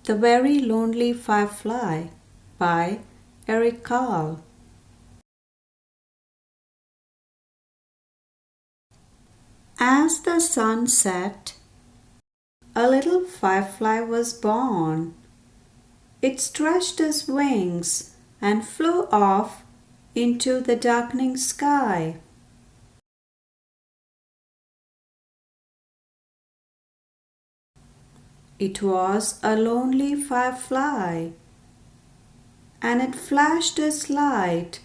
The Very Lonely Firefly by Eric Carle. As the sun set, a little firefly was born. It stretched its wings and flew off into the darkening sky. It was a lonely firefly, and it flashed its light,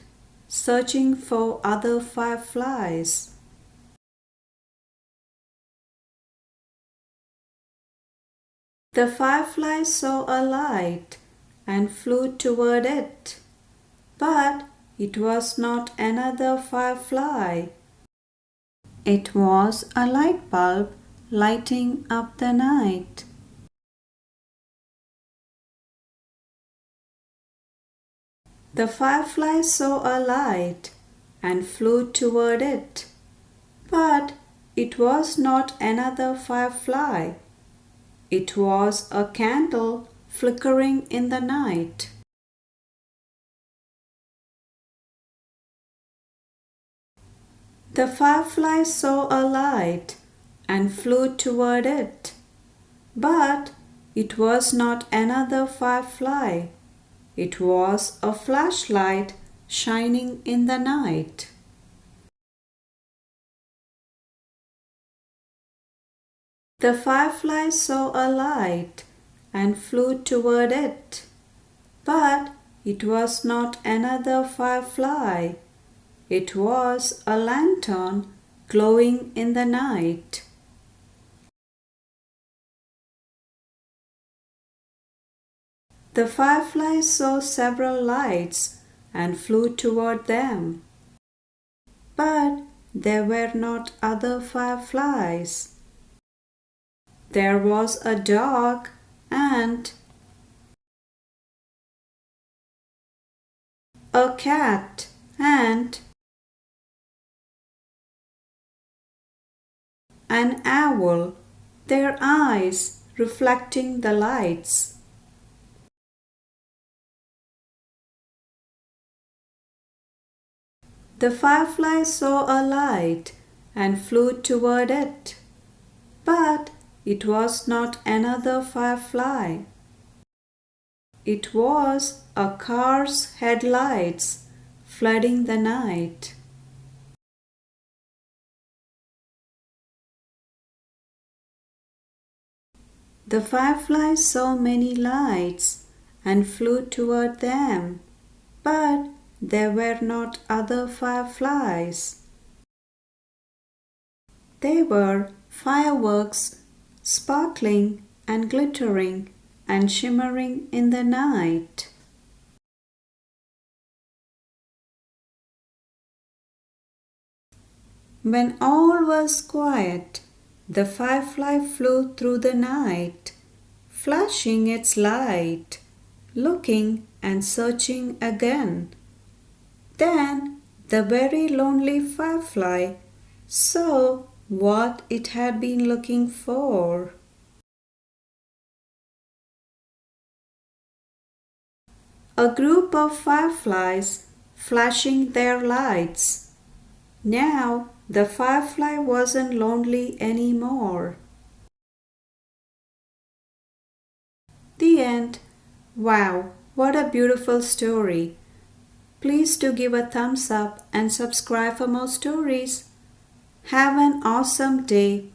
searching for other fireflies. The firefly saw a light and flew toward it, but it was not another firefly. It was a light bulb lighting up the night. The firefly saw a light and flew toward it, but it was not another firefly. It was a candle flickering in the night. The firefly saw a light and flew toward it, but it was not another firefly. It was a flashlight shining in the night. The firefly saw a light and flew toward it, but it was not another firefly. It was a lantern glowing in the night. The firefly saw several lights and flew toward them, but there were not other fireflies. There was a dog and a cat and an owl, their eyes reflecting the lights. The firefly saw a light and flew toward it, but it was not another firefly. It was a car's headlights flooding the night. The firefly saw many lights and flew toward them, but there were not other fireflies. They were fireworks sparkling and glittering and shimmering in the night. When all was quiet, the firefly flew through the night, flashing its light, looking and searching again. Then the very lonely firefly saw what it had been looking for. A group of fireflies flashing their lights. Now the firefly wasn't lonely anymore. The end. Wow, what a beautiful story. Please do give a thumbs up and subscribe for more stories. Have an awesome day.